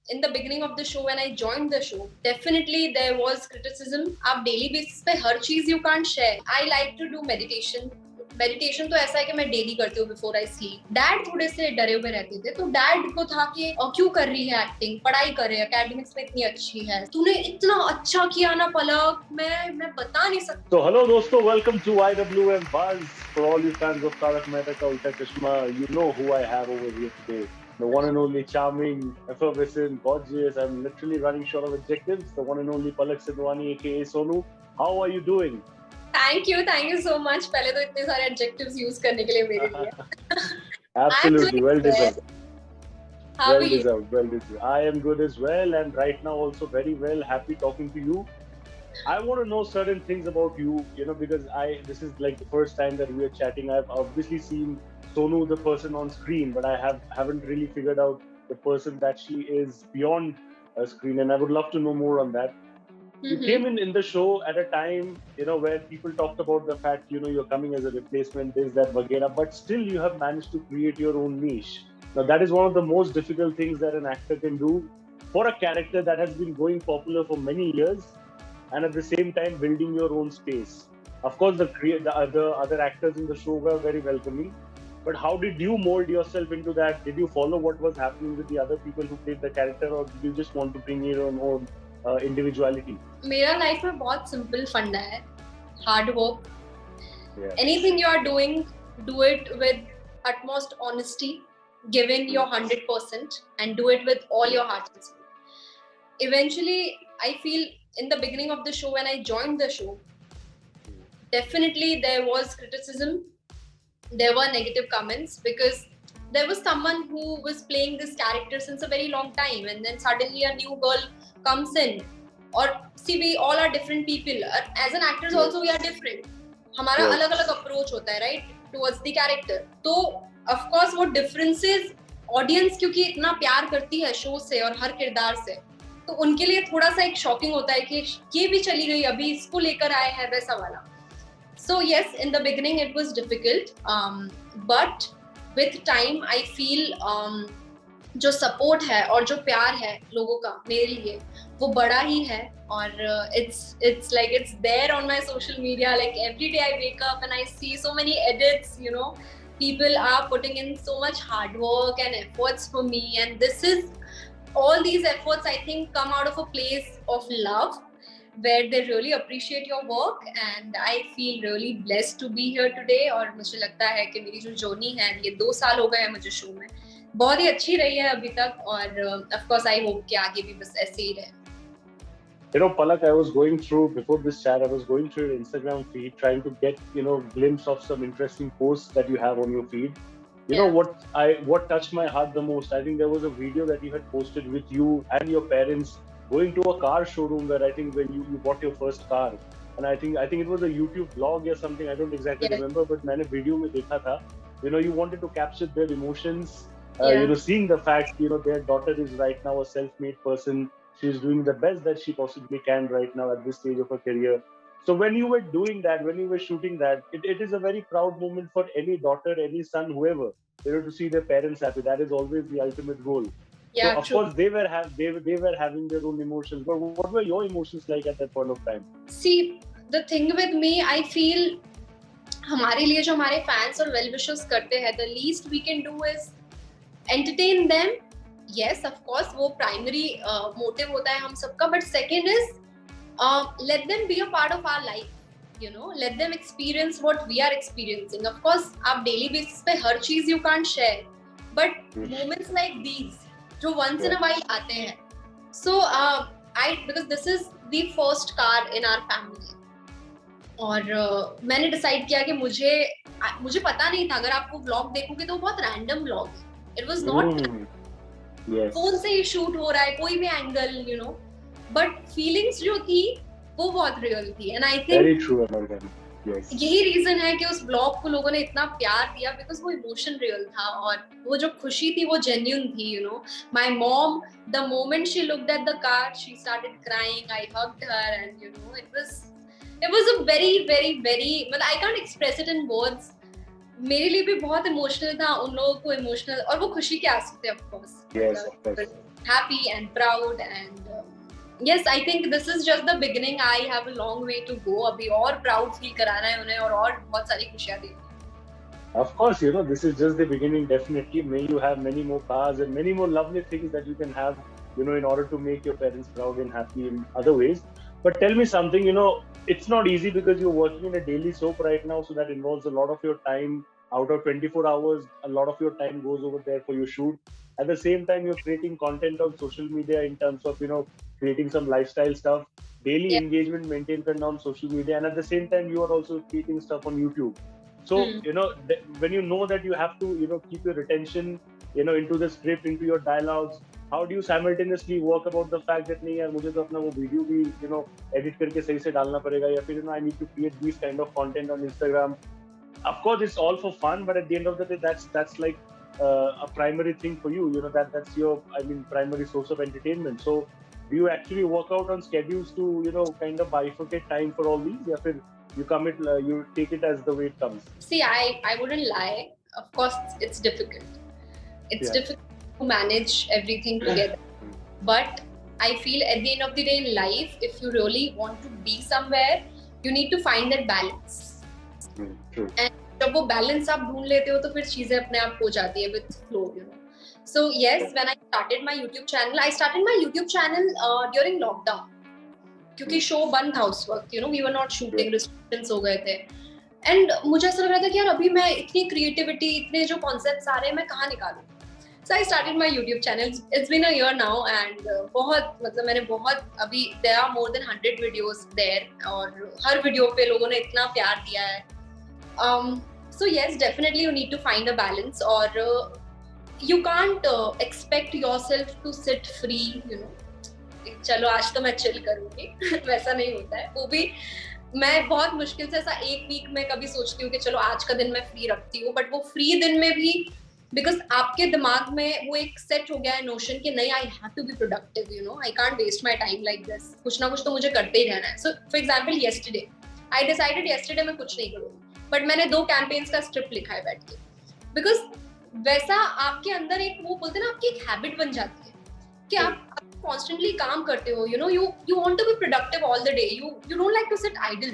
in the beginning of the show, when I joined the show, definitely there was criticism. आप daily basis पे हर चीज you can't share. I like to do meditation. Meditation तो ऐसा है कि मैं daily करती हूँ बिफोर आई स्लीप. डैड थोड़े से डरे हुए रहते थे, तो डैड को था कि क्यों कर रही है एक्टिंग, पढ़ाई कर रही है, एकेडमिक्स में इतनी अच्छी है, तूने इतना अच्छा किया ना पलक, मैं बता नहीं सकती. So hello दोस्तों, welcome to IWMBuzz. For all you fans of Tarak Mehta Ka Ulta Chashma, you know who I have over here today. The one and only charming, effervescent, gorgeous. I'm literally running short of adjectives. The one and only Palak Sindhwani, aka Sonu. How are you doing? Thank you so much. पहले तो इतने सारे adjectives use करने के लिए मेरे लिए. Absolutely, well deserved. How are you? Well deserved. I am good as well, and right now also very well. Happy talking to you. I want to know certain things about you, because this is like the first time that we are chatting. I've obviously seen Sonu, the person on screen, but I haven't really figured out the person that she is beyond a screen, and I would love to know more on that. You came in the show at a time, where people talked about the fact, you're coming as a replacement, this, that, vagera, but still you have managed to create your own niche. Now, that is one of the most difficult things that an actor can do for a character that has been going popular for many years, and at the same time building your own space. Of course, the other actors in the show were very welcoming, but how did you mold yourself into that? Did you follow what was happening with the other people who played the character, or did you just want to bring your own individuality? मेरा life में बहुत simple फंडा है, hard work. Anything you are doing, do it with utmost honesty, give in your 100% and do it with all your heart and soul. Eventually, I feel in the beginning of the show, when I joined the show, definitely there was criticism, there were negative comments, because there was someone who was playing this character since a very long time, and then suddenly a new girl comes in. Or see, we all are different people. As an actors also we are different. हमारा अलग-अलग approach होता है, right, towards the character. तो of course वो differences audience क्योंकि इतना प्यार करती है show से और हर किरदार से, तो उनके लिए थोड़ा सा एक shocking होता है कि ये भी चली गई, अभी इसको लेकर आए हैं, वैसा वाला. So yes, in the beginning it was difficult, but with time I feel जो सपोर्ट है और जो प्यार है लोगों का मेरे लिए, वो बड़ा ही है. और it's like it's there on my social media. Like every day I wake up and I see so many edits, people are putting in so much hard work and efforts for me, and all these efforts I think come out of a place of love where they really appreciate your work, and I feel really blessed to be here today. और मुझे लगता है कि मेरी जो journey है, ये 2 साल हो गए हैं मुझे शो में, बहुत ही अच्छी रही है अभी तक, और of course I hope कि आगे भी बस ऐसे ही रहे. Palak, I was going through, before this chat, I was going through your Instagram feed, trying to get, glimpse of some interesting posts that you have on your feed. You know what touched my heart the most? I think there was a video that you had posted with you and your parents going to a car showroom where I think when you bought your first car. And I think it was a YouTube vlog or something, I don't exactly remember, but मैंने video में देखा था. You wanted to capture their emotions, seeing the fact, their daughter is right now a self-made person. She's doing the best that she possibly can right now at this stage of her career. So when you were doing that, when you were shooting that, it is a very proud moment for any daughter, any son, whoever, to see their parents happy. That is always the ultimate goal. Yeah, so of course they were having their own emotions. But what were your emotions like at that point of time? See, the thing with me, I feel हमारे लिए जो हमारे fans और well wishers करते हैं, the least we can do is entertain them. Yes, of course, वो primary motive होता है हम सबका, but second is let them be a part of our life. Let them experience what we are experiencing. Of course, आप daily basis पे हर चीज you can't share, but moments like these जो once in a while आते हैं. So because this is the first car in our family, और मैंने decide किया कि मुझे पता नहीं था, अगर आपको vlog देखोगे तो बहुत random vlog है. It was not फोन से ही शूट हो रहा है, कोई भी एंगल, बट फीलिंग्स जो थी वो बहुत रियल थी. एंड आई थिंक यही रीजन है कि उस ब्लॉग को लोगों ने इतना प्यार दिया, बिकॉज वो इमोशन रियल था और वो जो खुशी थी वो जेन्युइन थी. My mom, the moment she looked at the car, she started crying. I hugged her and it was a very very very, मतलब I can't express it in words. मेरे लिए भी बहुत इमोशनल था, उन लोगों को इमोशनल, और वो खुशी के आंसू थे, of course. Yes, of course. happy and proud and yes, I think this is just the beginning. I have a long way to go. अभी और proud feel कराना है उन्हें और बहुत सारी खुशियाँ देनी है. Of course, this is just the beginning, definitely. May you have many more cars and many more lovely things that you can have, in order to make your parents proud and happy in other ways. But tell me something, it's not easy because you're working in a daily soap right now, so that involves a lot of your time. Out of 24 hours, a lot of your time goes over there for your shoot. At the same time, you're creating content on social media in terms of, creating some lifestyle stuff, daily engagement maintain karna on social media, and at the same time, you are also creating stuff on YouTube. So, when you know that you have to, keep your attention, into the script, into your dialogues, how do you simultaneously work about the fact that नहीं यार मुझे तो अपना वो video भी edit करके सही से डालना पड़ेगा या फिर I need to create these kind of content on Instagram. Of course, it's all for fun, but at the end of the day, that's like a primary thing for you. That's your primary source of entertainment. So, do you actually work out on schedules to kind of bifurcate time for all these? या फिर you take it as the way it comes? See, I wouldn't lie. Of course, it's difficult. It's difficult to manage everything together. But I feel at the end of the day in life, if you really want to be somewhere, you need to find that balance. True. And जब वो balance आप ढूंढ लेते हो तो फिर चीजें अपने आप हो जाती है with flow, So yes, when I started my YouTube channel, during lockdown. क्योंकि शो बंद था उस वक्त, we were not shooting, restrictions हो गए थे. एंड मुझे ऐसा लग रहा था कि यार अभी मैं इतनी क्रिएटिविटी, इतने जो कॉन्सेप्ट्स आ रहे हैं, मैं कहाँ निकालूं. So I started my YouTube channel. It's been a year now and मैंने बहुत अभी there are more than 100 videos there और हर वीडियो पे लोगों ने इतना प्यार दिया है. So yes, definitely you need to find a balance और you can't expect yourself to sit free, चलो आज तो मैं चिल करूंगी. वैसा नहीं होता है. वो भी मैं बहुत मुश्किल से ऐसा एक वीक में कभी सोचती हूँ कि चलो आज का दिन मैं फ्री रखती हूँ, बट वो फ्री दिन में भी बिकॉज आपके दिमाग में वो एक सेट हो गया है नोशन कि नहीं, I have to be productive, I can't waste my time like this. कुछ ना कुछ तो मुझे करते ही रहना है. So for example yesterday I decided yesterday मैं कुछ नहीं करूँगी, बट मैंने 2 कैंपेन्स का स्क्रिप्ट लिखा है बैठ के. बिकॉज वैसा आपके अंदर एक वो बोलते हैं ना, आपकी एक हैबिट बन जाती है कि आप constantly काम करते हो, you want to be productive all the day, you don't like to sit idle.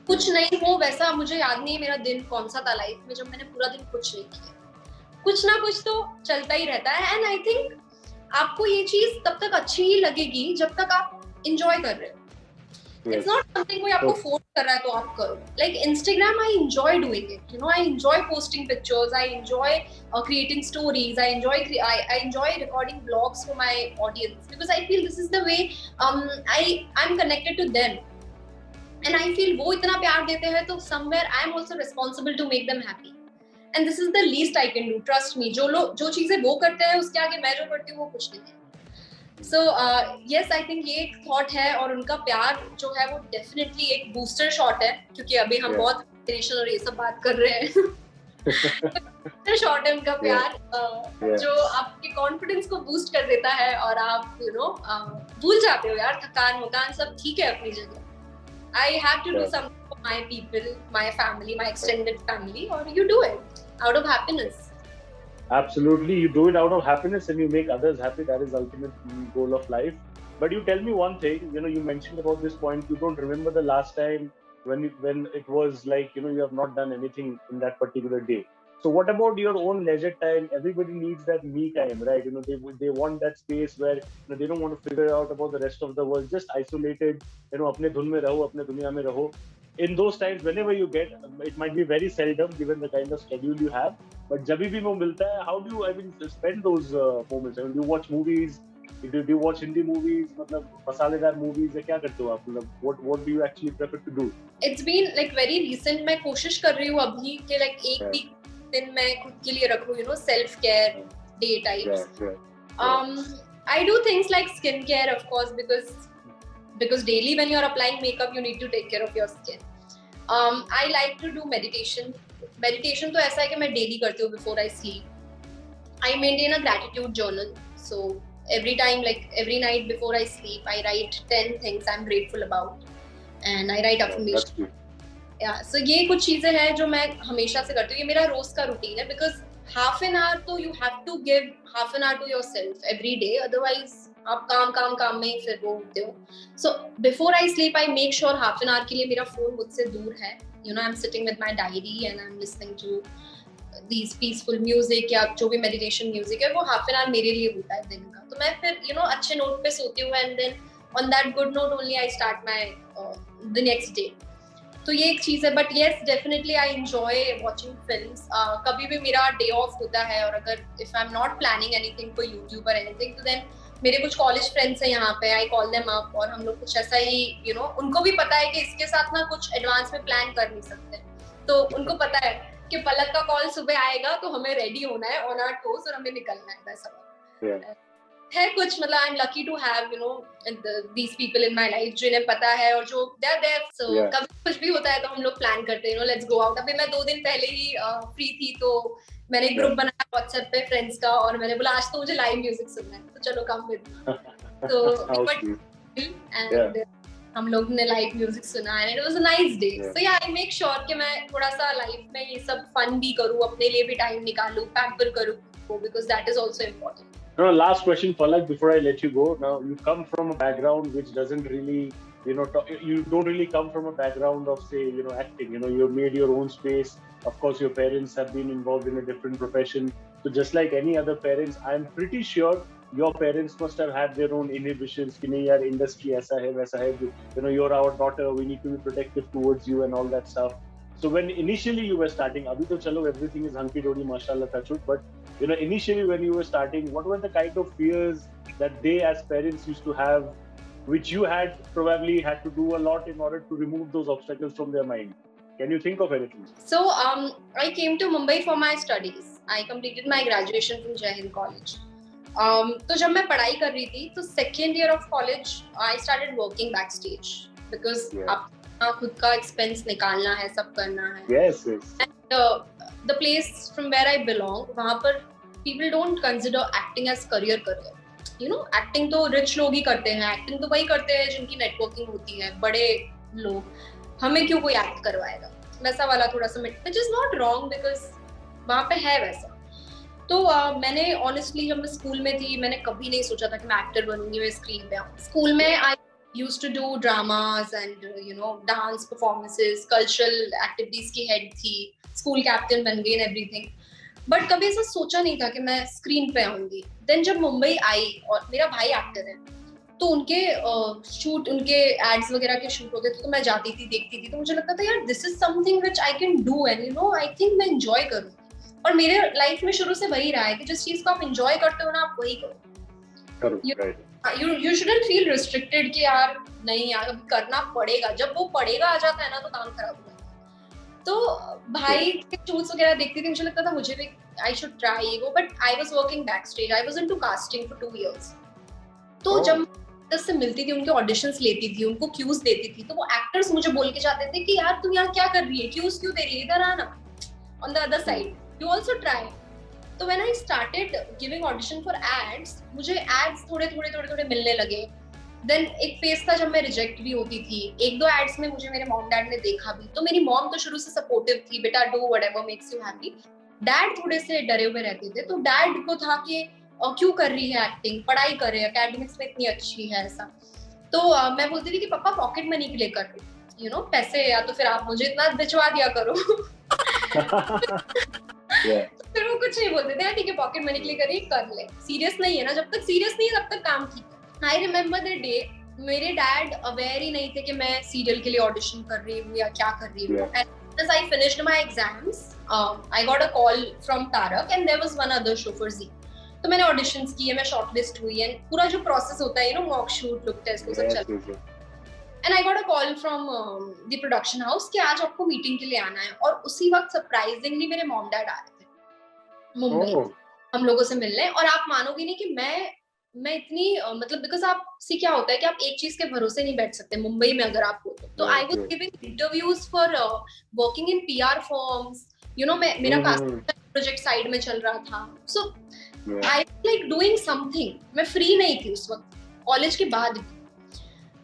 कुछ नहीं हो वैसा. मुझे याद नहीं है मेरा दिन कौन सा था लाइफ में जब मैंने पूरा दिन कुछ नहीं किया. कुछ ना कुछ तो चलता ही रहता है. एंड आई थिंक आपको ये चीज तब तक अच्छी ही लगेगी जब तक आप enjoy कर रहे हो. It's not something कोई आपको फोर्स कर रहा है तो आप करो. Like Instagram, I enjoy doing it. I enjoy posting pictures. I enjoy creating stories. I enjoy recording vlogs for my audience because I feel this is the way I'm connected to them. And I feel वो इतना प्यार देते हैं तो somewhere I'm also responsible to make them happy. And this is the least I can do. Trust me. जो चीजें वो करते हैं उसके आगे मैं जो करती हूँ वो कुछ नहीं है. So yes, I think ये एक थॉट है और उनका प्यार जो है वो डेफिनेटली एक बूस्टर शॉट है क्योंकि अभी हम बहुत इंस्पिरेशन और ये सब बात कर रहे हैं. बूस्टर शॉट है उनका प्यार जो आपके कॉन्फिडेंस को बूस्ट कर देता है और आप भूल जाते हो यार थकान वकान सब ठीक है अपनी जगह. I have to do something for my people, my family, my extended family, or you do it out of happiness. Absolutely, you do it out of happiness and you make others happy. That is ultimate goal of life. But you tell me one thing, you mentioned about this point, you don't remember the last time when it was like, you have not done anything in that particular day. So what about your own leisure time? Everybody needs that me time, right? They want that space where they don't want to figure out about the rest of the world, just isolated, apne dhun mein raho, apne duniya mein raho. In those times, whenever you get, it might be very seldom given the kind of schedule you have, but जब भी वो मिलता है, how do you spend those moments? Do you watch movies? Do you watch Hindi movies? मतलब मसालेदार movies या क्या करते हो आप? What do you actually prefer to do? It's been like very recent. मैं कोशिश कर रही हूँ अभी कि like एक वीक दिन मैं खुद के लिए रखूँ, self care day types. I do things like skin care, of course, because daily when you're applying makeup, you need to take care of your skin. I like to do meditation. Meditation तो ऐसा है कि मैं daily करती हूँ before I sleep. I maintain a gratitude journal. So every time, like every night before I sleep, I write 10 things I'm grateful about, and I write affirmations. Yeah, so ये कुछ चीजें हैं जो मैं हमेशा से करती हूँ. ये मेरा रोज का रूटीन है because half an hour तो you have to give half an hour to yourself every day, otherwise आप काम में फिर वो होते हो. So before I sleep I make sure half an hour के लिए मेरा phone मुझसे दूर है. You know, I'm sitting with my diary and I'm listening to these peaceful music या जो भी meditation music है, वो half an hour मेरे लिए होता है दिन का. तो मैं फिर you know अच्छे note पे सोती हूँ and then on that good note only I start my the next day. तो ये एक चीज है. But yes definitely I enjoy watching films. कभी भी मेरा डे ऑफ होता है और अगर if I am not planning anything for YouTube और एनीथिंग, तो देन मेरे कुछ कॉलेज फ्रेंड्स हैं यहाँ पे, आई कॉल देम अप और हम लोग कुछ ऐसा ही यू नो, उनको भी पता है कि इसके साथ ना कुछ एडवांस में प्लान कर नहीं सकते, तो उनको पता है कि पलक का कॉल सुबह आएगा तो हमें रेडी होना है ऑन आवर टोस और हमें निकलना है. वैसा है कुछ, मतलब I am lucky to have you know these people in my life जिन्हें पता है और जो दे आर देयर. सो कभी कुछ भी होता है तो हम लोग प्लान करते हैं, you know let's go out. अभी मैं 2 दिन पहले ही फ्री थी तो मैंने एक ग्रुप बनाया व्हाट्सएप पे फ्रेंड्स का और मैंने बोला आज तो मुझे लाइव म्यूजिक सुनना है तो चलो कम विद. तो एंड हम लोग ने लाइव म्यूजिक सुना and it was a nice day. So yeah I make sure कि मैं थोड़ा सा लाइफ में ये सब फन भी करूं, अपने लिए भी टाइम निकालूं, पैम्पर करूं, because that is also important. No, last question, Palak, before I let you go. Now, you come from a background which doesn't really, you know, you don't really come from a background of, say, you know, acting. You know, you've made your own space. Of course, your parents have been involved in a different profession. So just like any other parents, I'm pretty sure your parents must have had their own inhibitions. कि नहीं यार, industry ऐसा है, वैसा है. You know, you're our daughter. We need to be protective towards you and all that stuff. So when initially you were starting, abhi to chalo everything is hunky dory, mashallah, touch wood, but you know initially when you were starting, what were the kind of fears that they as parents used to have, which you had probably had to do a lot in order to remove those obstacles from their mind? Can you think of anything? So I came to Mumbai for my studies. I completed my graduation from Jai Hind College. तो जब मैं पढ़ाई कर रही थी तो second year of college I started working backstage because खुद का एक्सपेंस निकालना है, सब करना है. Yes, yes. And the place from where I belong, वहाँ पर people don't consider acting as career. You know, acting तो rich लोग ही करते हैं, acting तो वही करते हैं जिनकी networking होती है, बड़े लोग. हमें क्यों कोई act करवाएगा, वैसा वाला थोड़ा सा, which is not wrong because वहाँ पे है वैसा. तो मैंने honestly जब मैं स्कूल में थी मैंने कभी नहीं सोचा था कि मैं एक्टर बनूंगी, मैं स्क्रीन पे आऊँ. स्कूल में I used to do dramas and you know dance performances, cultural activities की head थी, school captain बन गई and everything, but कभी ऐसा सोचा नहीं था कि मैं स्क्रीन पे आऊंगी. Then जब मुंबई आई और मेरा भाई एक्टर है तो उनके शूट, उनके एड्स वगैरह के शूट होते थे तो मैं जाती थी, देखती थी, तो मुझे लगता था यार this is something which I can do and you know I think मैं एंजॉय करूंगी. और मेरे लाइफ में शुरू से वही रहा है कि जिस चीज को आप एंजॉय करते हो ना आप वही करो. You shouldn't feel restricted कि यार नहीं यार करना पड़ेगा. जब वो पड़ेगा आ जाता है ना तो काम खराब हो जाता है. तो भाई के शूट्स वगैरह देखती थी, मुझे लगता था मुझे भी I should try वो, but I was working backstage. I was into casting for 2 years. तो जब से मिलती थी, उनके ऑडिशंस लेती थी, उनको क्यूज देती थी, तो वो एक्टर्स मुझे बोल के जाते थे कि यार तुम यहाँ क्या कर रही है, क्यूज क्यों दे रही है, इधर आना, on the other side, you also try. तो when I started giving audition for ads, मुझे ads थोड़े मिलने लगे. Then एक फेज था जब मैं रिजेक्ट भी होती थी. 1-2 एड्स में मुझे मेरे मॉम डैड ने देखा भी, तो मेरी मॉम तो शुरू से सपोर्टिव थी, बेटा do whatever makes you happy. Dad थोड़े से डरे हुए रहते थे, तो डैड को था कि क्यों कर रही है एक्टिंग, पढ़ाई करे, एकेडमिक्स में इतनी अच्छी है ऐसा. तो मैं बोलती थी कि पापा पॉकेट मनी के लिए कर रही हूँ, यू नो पैसे, या तो फिर आप मुझे इतना भिजवा दिया करो. फिर वो कुछ नहीं बोलते थे, ठीक है पॉकेट मनी के लिए करिए, कर ले, सीरियस नहीं है ना, जब तक सीरियस नहीं है तब तक काम ठीक है. आई रिमेम्बर द डे मेरे डैड अवेयर ही नहीं थे कि मैं सीरियल के लिए ऑडिशन कर रही हूँ या क्या कर रही हूँ. As I finished my exams, I got a call from Tarak and there was one other show for Z. तो मैंने ऑडिशंस किए, मैं शॉर्टलिस्ट हुई एंड पूरा जो प्रोसेस होता है, you know mock shoot, look test, वो सब चल. And I got a call from the production house कि आज आपको मीटिंग के लिए आना है. और उसी वक्त सरप्राइजिंगली मेरे मॉम डैड आ रहे थे मुंबई हम लोगों से मिलने. और आप मानोगे नहीं कि मैं इतनी मतलब बिकॉज आप सी क्या होता है कि आप एक चीज के भरोसे नहीं बैठ सकते मुंबई में अगर आप हो तो. I was giving interviews for working in PR forms, you know मेरा प्रोजेक्ट साइड में चल रहा था. सो आई लाइक डूइंग समथिंग. मैं फ्री नहीं थी उस वक्त, कॉलेज के बाद.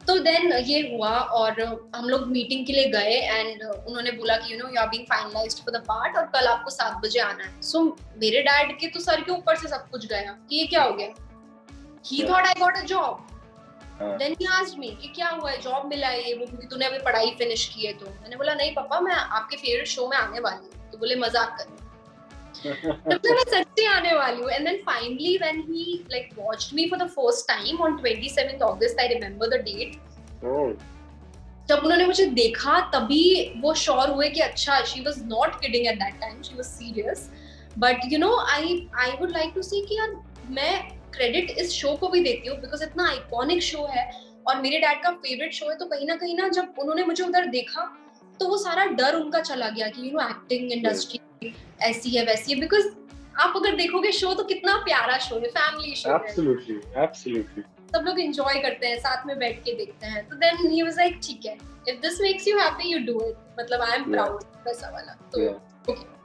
तो देन ये हुआ और हम लोग मीटिंग के लिए गए एंड उन्होंने बोला कि you are being finalised for the part और कल आपको 7 बजे आना है. सो मेरे डैड के तो सर के ऊपर से सब कुछ गया कि ये क्या हो गया. He thought I got a job. Then he asked me कि क्या हुआ है, जॉब मिला है ये वो क्योंकि तूने अभी पढ़ाई फिनिश की है. तो मैंने बोला नहीं पापा, मैं आपके फेवरेट शो में आने वाली हूँ. तो बोले मजाक कर. तो मैं सच्ची आने वाली हूँ. And then finally when he like watched me for the first time on 27th August, I remember the date. जब उन्होंने मुझे देखा तभी वो श्योर हुए कि अच्छा, she was not kidding at that time, she was serious. But you know, I would like to say कि यार मैं क्रेडिट इस शो को भी देती हूँ बिकॉज इतना आइकॉनिक शो है और मेरे डैड का फेवरेट शो है. तो कहीं ना जब उन्होंने मुझे उधर देखा तो वो सारा डर उनका चला गया कि एक्टिंग इंडस्ट्री ऐसी है वैसी है. बिकॉज आप अगर देखोगे शो तो कितना प्यारा शो है, फैमिली शो है. एब्सोल्युटली सब लोग एंजॉय करते हैं, साथ में बैठ के देखते हैं. तो देन ही वाज लाइक ठीक है, if this makes you happy you do it. मतलब आई एम प्राउड वैसा वाला. तो okay.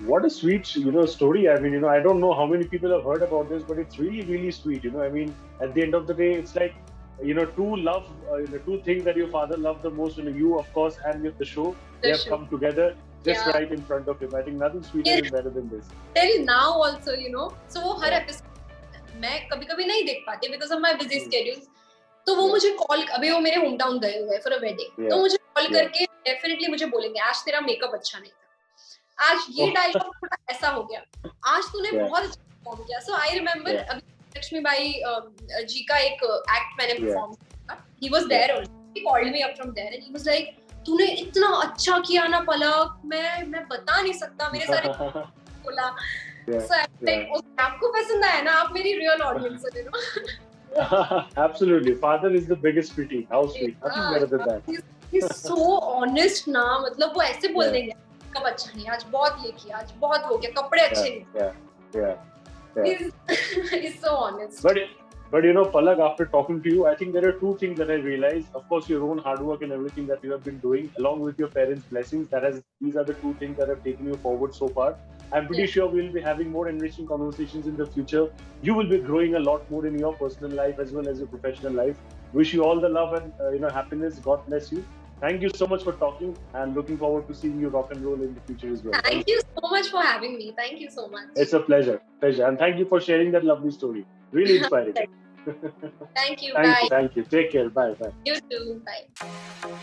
What a sweet, story. I mean, I don't know how many people have heard about this, but it's really, really sweet. I mean, at the end of the day, it's like, two things that your father loved the most. You, of course, and with the show, they have come together just right in front of him. I think nothing sweeter is better than this. Till now, also, so वो हर episode मैं कभी-कभी नहीं देख पाती because of my busy schedule. तो वो मुझे call, अभी वो मेरे होम टाउन गए हुए हैं फॉर अ वेडिंग. तो मुझे कॉल करके डेफिनेटली मुझे बोलेंगे आज तेरा मेकअप अच्छा नहीं था, आज ये डायलॉग थोड़ा ऐसा हो गया, आज तूने बहुत अच्छा परफॉर्म किया. सो आई रिमेम्बर अभी लक्ष्मी बाई जी का एक एक्ट मैंने परफॉर्म किया. He was there also. He called me up from there and he was like तूने इतना अच्छा किया ना पलक, मैं बता नहीं सकता. मेरे सारे बोला. सो लाइक आपको पसंद आया ना, आप मेरी रियल ऑडियंस हो. Absolutely. Father is the biggest critique. How sweet. Nothing better than that. He's so honest ना. मतलब वो ऐसे बोल देंगे कब अच्छा नहीं, आज बहुत ये किया, आज बहुत हो गया, कपड़े अच्छे नहीं. He's so honest. But Palak, after talking to you, I think there are two things that I realized. Of course, your own hard work and everything that you have been doing, along with your parents' blessings. These are the two things that have taken you forward so far. I'm pretty sure we'll be having more enriching conversations in the future. You will be growing a lot more in your personal life as well as your professional life. Wish you all the love and happiness. God bless you. Thank you so much for talking and looking forward to seeing you rock and roll in the future as well. Thank you so much for having me. Thank you so much. It's a pleasure. And thank you for sharing that lovely story. Really inspiring. Thank you. Bye. Thank you. Take care. Bye. You too. Bye.